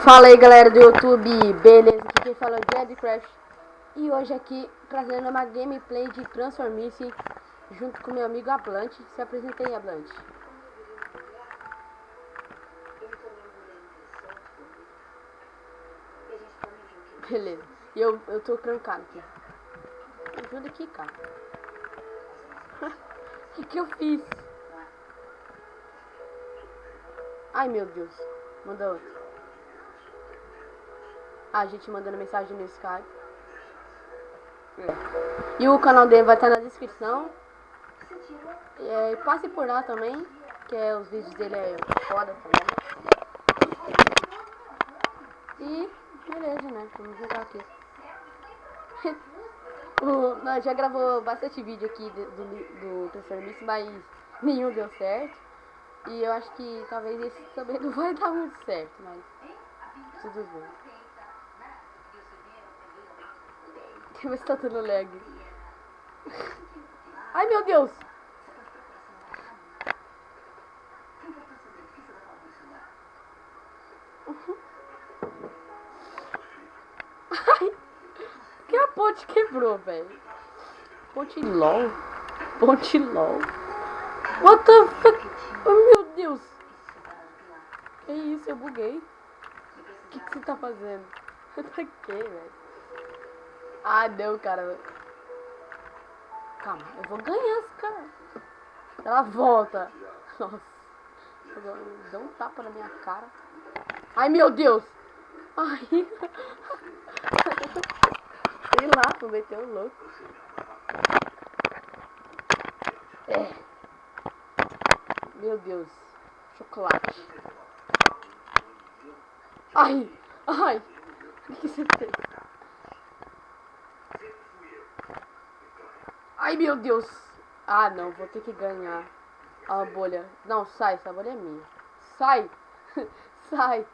Fala aí galera do YouTube, beleza? Aqui quem fala é o Jadcraft e hoje aqui trazendo uma gameplay de Transformice junto com meu amigo Ablante. Se apresenta aí, Ablante. Beleza, e eu tô trancado aqui. Ajuda aqui, cara. O que eu fiz? Ai meu Deus, manda outro. A gente mandando mensagem no Skype. E o canal dele vai estar na descrição. Passe por lá também, que os vídeos dele é foda também. E beleza, né? Vamos jogar aqui. Nós já gravou bastante vídeo aqui do Transformice, mas nenhum deu certo. E eu acho que talvez esse também não vai dar muito certo, mas tudo bem. Deixa eu ver se tá dando lag. Ai meu Deus! Ai! Que a ponte quebrou, velho. Ponte LOL. Ponte LOL. What the fuck? Oh meu Deus! Que isso? Eu buguei. O que você tá fazendo? Pra quê, velho? Ah, não, cara. Calma, eu vou ganhar esse cara. Ela volta. Nossa. Deu um tapa na minha cara. Ai, meu Deus. Ai. Sei lá, tu meteu o louco. Meu Deus. Chocolate. Ai. Ai. O que você fez? Ai, meu Deus. Ah, não. Vou ter que ganhar. A bolha. Não, sai. Essa bolha é minha. Sai. Sai.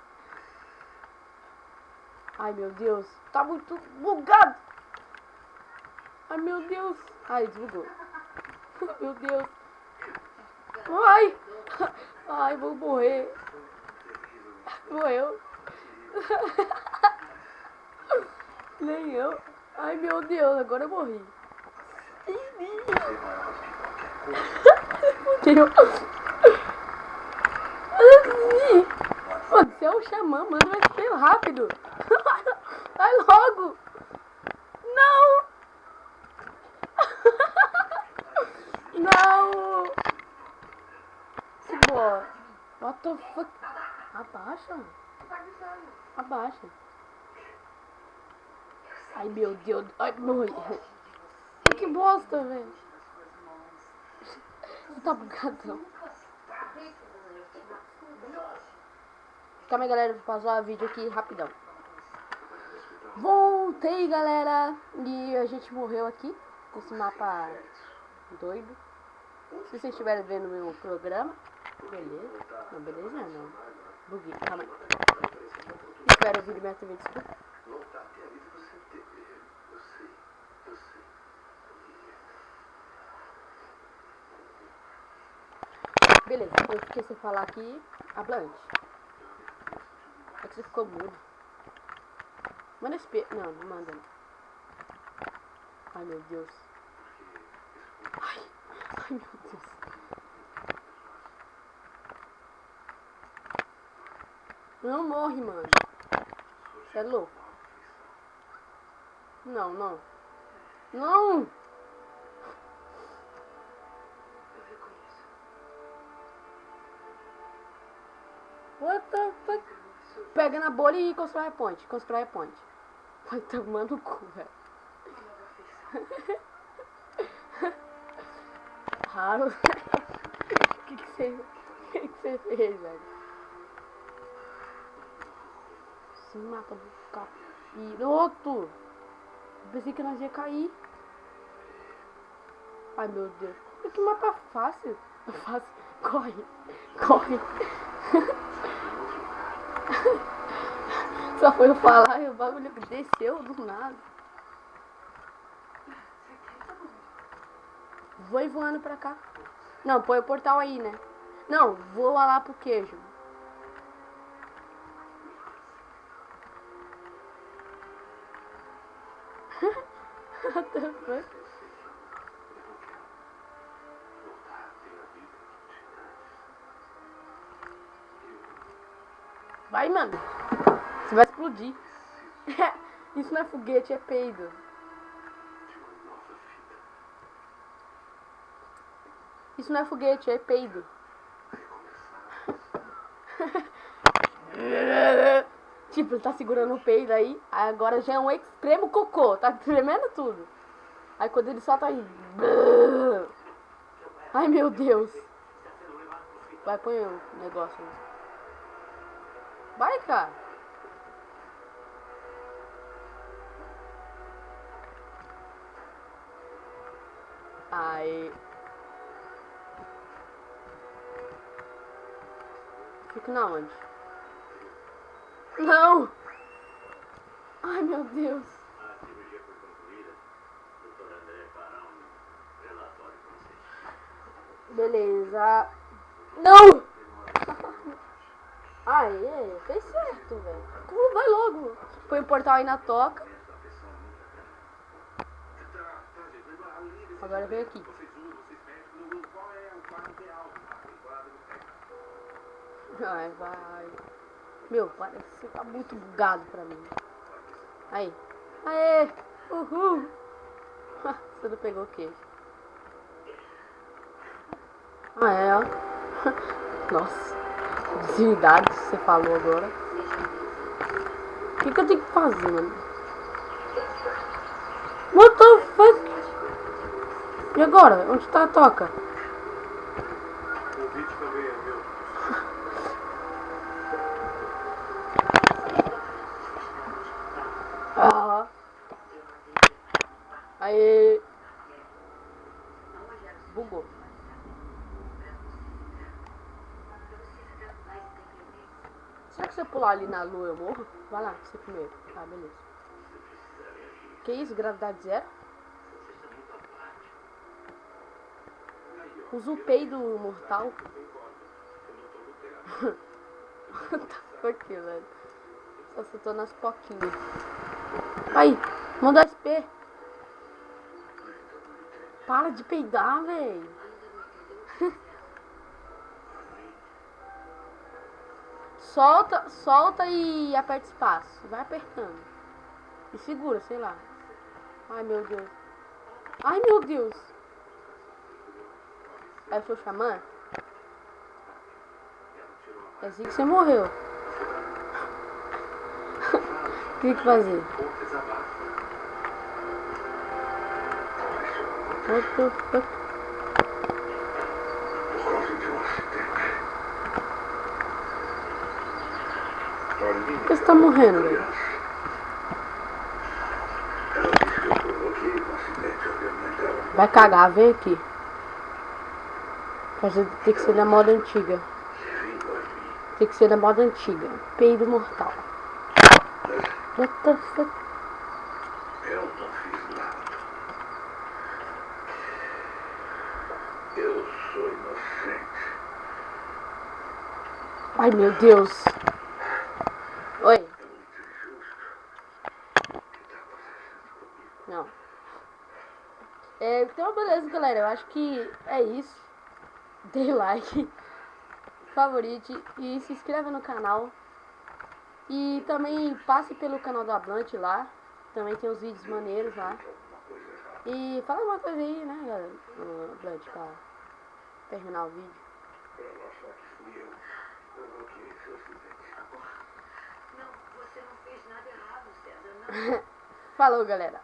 Ai, meu Deus. Tá muito bugado. Ai, meu Deus. Ai, desbugou. Meu Deus. Ai. Ai, vou morrer. Morreu. Nem eu. Ai, meu Deus. Agora eu morri. Fudeu. Você é o xamã, mano. Vai ser rápido. Vai logo. Não. Não. Que boa. What the fuck? Abaixa. Abaixa. Ai, meu Deus. Ai, morri. Que bosta, velho. Você tá bugadão. Calma aí, galera. Vou pausar o vídeo aqui rapidão. Voltei, galera. E a gente morreu aqui. Esse mapa doido. Se vocês estiverem vendo o meu programa. Beleza. Não, beleza não. Buguei. Calma aí. Espero o vídeo minha TV, desculpa. Beleza, eu fiquei sem falar aqui. Ablante. É que você ficou mudo. Manda esse Não, não manda não. Ai, meu Deus. Ai, meu Deus. Não morre, mano. Você é louco. Não, não. Não! What the fuck? Pega na bolha e constrói a ponte. Constrói a ponte. Vai tomando o cu, velho. Raro. O que você fez, velho? Esse mapa do capiroto. Eu pensei que nós ia cair. Ai, meu Deus. Que mapa fácil. Fácil. Corre. Corre. Só foi eu falar e o bagulho desceu do nada. Vou ir voando pra cá. Não, põe o portal aí, né? Não, voa lá pro queijo. What the fuck? Vai, mano. Você vai explodir. Isso não é foguete, é peido. Isso não é foguete, é peido. Tipo, ele tá segurando o peido aí agora já é um extremo cocô. Tá tremendo tudo. Aí quando ele solta aí... Ai, meu Deus. Vai, põe o negócio aí. Vai, cara. Aí... Fica na onde? Não! Ai, meu Deus. A cirurgia foi concluída. Doutor André fará um relatório para você. Beleza. Não! Aê, fez certo, velho. Como vai logo? Põe o portal aí na toca. Agora vem aqui. Vai, vai. Meu, parece que tá muito bugado pra mim. Aí. Aê! Uhul! Você não pegou o queijo. Ah, é, ó. Nossa. Divindade que você falou agora. O que eu tenho que fazer, mano? What the fuck? E agora? Onde tá a toca? O vídeo também é meu. Ah. Aí. Bugou. Será que se eu pular ali na lua eu morro? Vai lá, você primeiro. Ah, beleza. Que isso? Gravidade zero? Usa o peido mortal. Tá aqui, velho. Só se eu tô nas coquinhas. Aí, manda SP. Para de peidar, velho. Solta e aperta espaço. Vai apertando. E segura, sei lá. Ai, meu Deus. Ai, meu Deus. É o seu xamã? É assim que você morreu. O que fazer? What the fuck? Por que você tá morrendo, velho? Vai cagar, vem aqui. Tem que ser da moda antiga. Tem que ser da moda antiga. Peido mortal. What the fuck? Eu não fiz nada. Eu sou inocente. Ai, meu Deus. Oi. É muito injusto. Não. Então, beleza, galera. Eu acho que é isso. Dê like, favorite e se inscreva no canal. E também passe pelo canal da Blunt lá. Também tem os vídeos maneiros lá. E fala uma coisa aí, né, galera? Blunt, pra terminar o vídeo. Pra mostrar que fui eu. Eu bloqueei seu acidente. Não, você não fez nada errado, César. Não. Falou, galera.